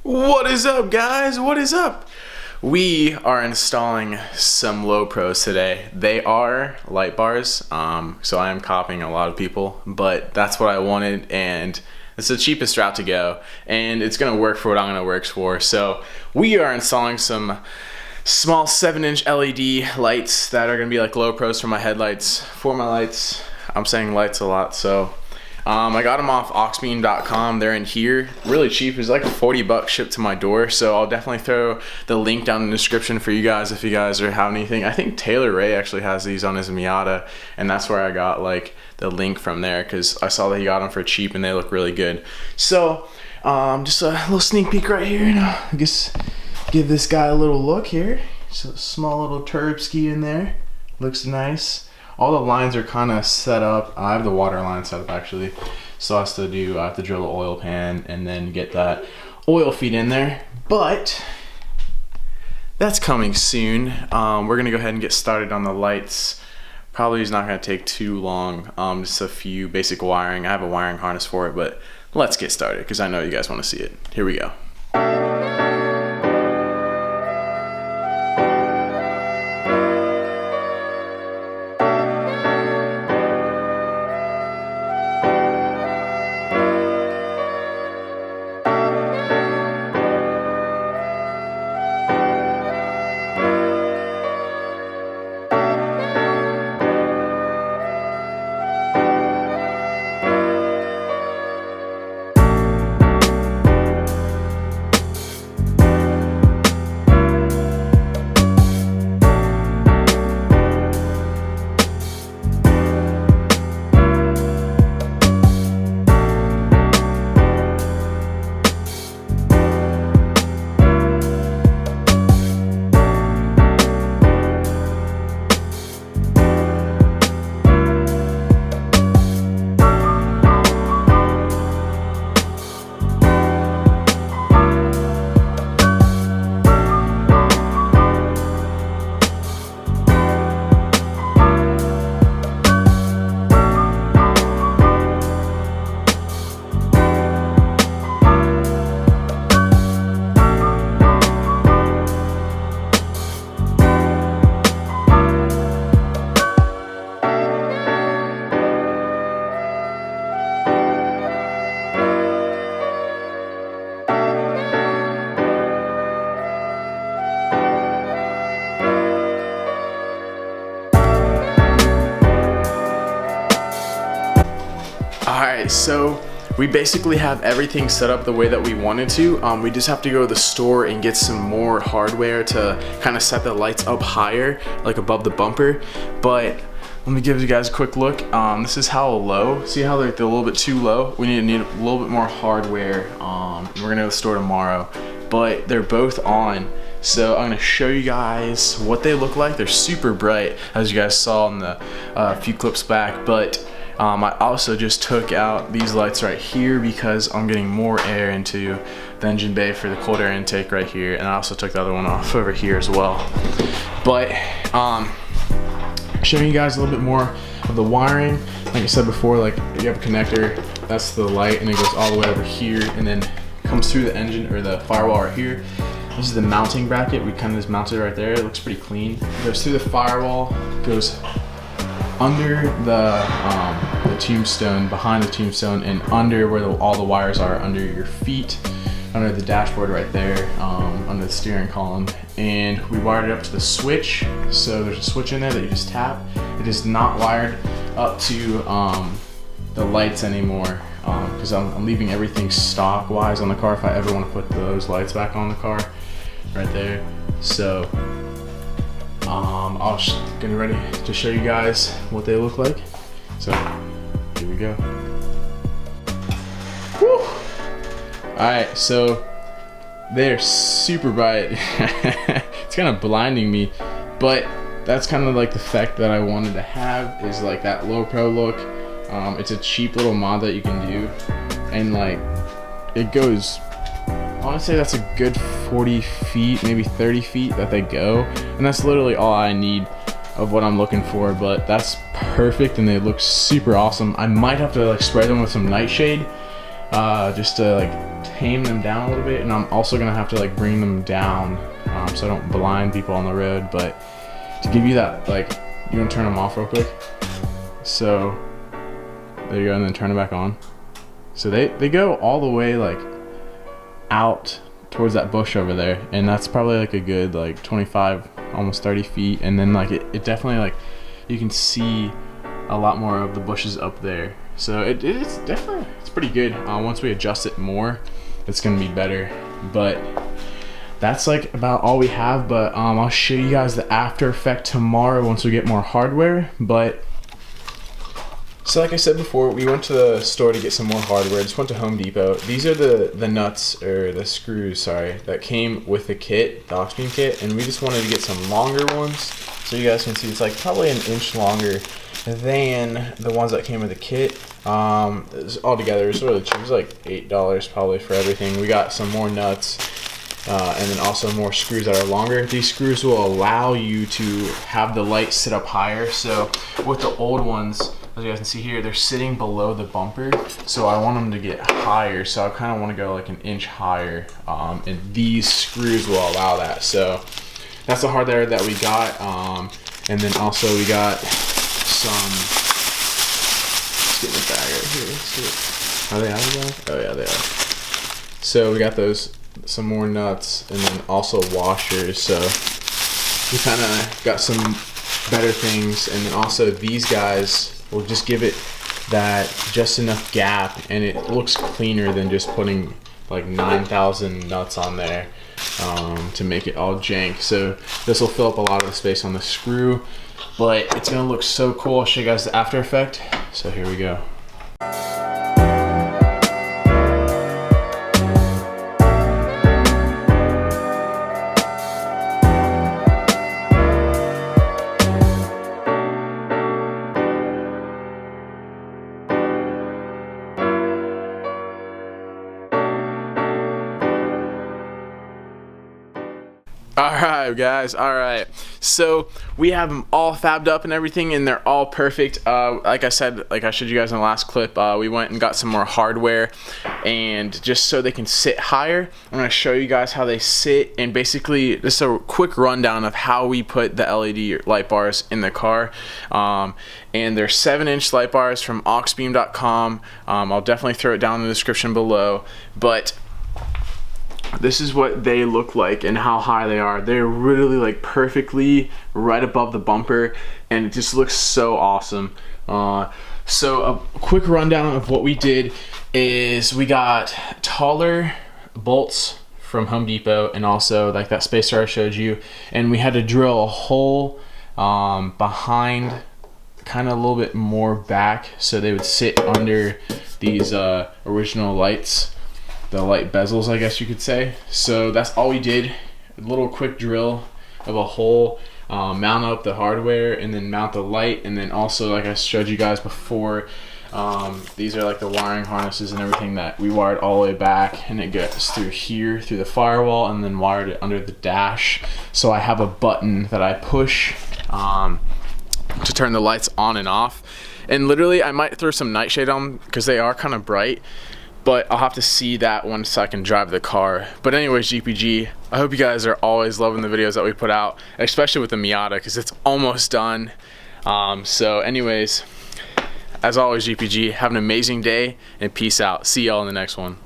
What is up, guys? What is up? We are installing some low pros today. They are light bars, so I am copying a lot of people, but that's what I wanted, and it's the cheapest route to go, and it's gonna work for what I'm gonna work for. So we are installing some small 7-inch LED lights that are gonna be like low pros for my headlights, for my lights. I'm saying lights a lot, so I got them off oxbeam.com. They're in here, really cheap. It's like $40 shipped to my door. So I'll definitely throw the link down in the description for you guys if you guys are having anything. I think Taylor Ray actually has these on his Miata, and that's where I got like the link from there because I saw that he got them for cheap and they look really good. So just a little sneak peek right here, and I guess give this guy a little look here. Just a small little turb ski in there, looks nice. All the lines are kind of set up. I have the water line set up actually, so I have to drill the oil pan and then get that oil feed in there, but that's coming soon. We're gonna go ahead and get started on the lights. Probably is not gonna take too long. Just a few basic wiring. I have a wiring harness for it, but let's get started because I know you guys want to see it. Here we go. Alright, so we basically have everything set up the way that we wanted to. We just have to go to the store and get some more hardware to kind of set the lights up higher, like above the bumper. But let me give you guys a quick look. This is how low. See how they're a little bit too low? We need a little bit more hardware. We're gonna go to the store tomorrow, but they're both on. So I'm gonna show you guys what they look like. They're super bright, as you guys saw in the few clips back, but I also just took out these lights right here because I'm getting more air into the engine bay for the cold air intake right here, and I also took the other one off over here as well. But showing you guys a little bit more of the wiring. Like I said before, like you have a connector, that's the light, and it goes all the way over here and then comes through the engine or the firewall right here. This is the mounting bracket. We kind of just mounted it right there. It looks pretty clean. It goes through the firewall, goes under the tombstone, behind the tombstone, and under where all the wires are, under your feet, under the dashboard right there, under the steering column. And we wired it up to the switch. So there's a switch in there that you just tap. It is not wired up to the lights anymore because I'm leaving everything stock wise on the car if I ever want to put those lights back on the car right there. So I'm getting ready to show you guys what they look like. So here we go. Woo! Alright, so they're super bright. It's kind of blinding me, but that's kind of like the effect that I wanted to have, is like that low pro look. It's a cheap little mod that you can do, and like it goes, I want to say that's a good 40 feet, maybe 30 feet that they go, and that's literally all I need of what I'm looking for. But that's perfect, and they look super awesome. I might have to like spray them with some nightshade just to like tame them down a little bit, and I'm also gonna have to like bring them down so I don't blind people on the road. But to give you that, like, you want to turn them off real quick? So there you go, and then turn it back on. So they go all the way like out towards that bush over there, and that's probably like a good like 25, almost 30 feet, and then like it definitely, like, you can see a lot more of the bushes up there. So it's definitely, it's pretty good. Once we adjust it more, it's gonna be better. But that's like about all we have. But I'll show you guys the after effect tomorrow once we get more hardware. But so like I said before, we went to the store to get some more hardware. Just went to Home Depot. These are the nuts, or the screws, sorry, that came with the kit, the aux beam kit, and we just wanted to get some longer ones so you guys can see. It's like probably an inch longer than the ones that came with the kit. Altogether, it's really cheap. It's like $8 probably for everything. We got some more nuts, and then also more screws that are longer. These screws will allow you to have the light sit up higher. So with the old ones, as you guys can see here, they're sitting below the bumper, so I want them to get higher. So I kind of want to go like an inch higher, and these screws will allow that. So that's the hardware that we got, and then also we got some. Let's get in the bag right here. Are they out of the bag? Oh yeah, they are. So we got those, some more nuts, and then also washers. So we kind of got some better things, and then also these guys will just give it that just enough gap, and it looks cleaner than just putting like 9,000 nuts on there to make it all jank. So this will fill up a lot of the space on the screw, but it's gonna look so cool. I'll show you guys the after effect. So here we go. Alright guys, alright, so we have them all fabbed up and everything, and they're all perfect. Like I said, like I showed you guys in the last clip, we went and got some more hardware, and just so they can sit higher, I'm going to show you guys how they sit, and basically just a quick rundown of how we put the LED light bars in the car. And they're 7-inch light bars from auxbeam.com. I'll definitely throw it down in the description below, but this is what they look like and how high they are. They're really like perfectly right above the bumper, and it just looks so awesome. So a quick rundown of what we did is we got taller bolts from Home Depot, and also like that spacer I showed you, and we had to drill a hole behind, kind of a little bit more back, so they would sit under these original lights, the light bezels, I guess you could say. So that's all we did. A little quick drill of a hole, mount up the hardware, and then mount the light. And then also, like I showed you guys before, these are like the wiring harnesses and everything that we wired all the way back, and it goes through here through the firewall, and then wired it under the dash. So I have a button that I push to turn the lights on and off. And literally I might throw some nightshade on because they are kind of bright, but I'll have to see that once I can drive the car. But anyways, GPG, I hope you guys are always loving the videos that we put out, especially with the Miata, because it's almost done. So anyways, as always, GPG, have an amazing day, and peace out. See y'all in the next one.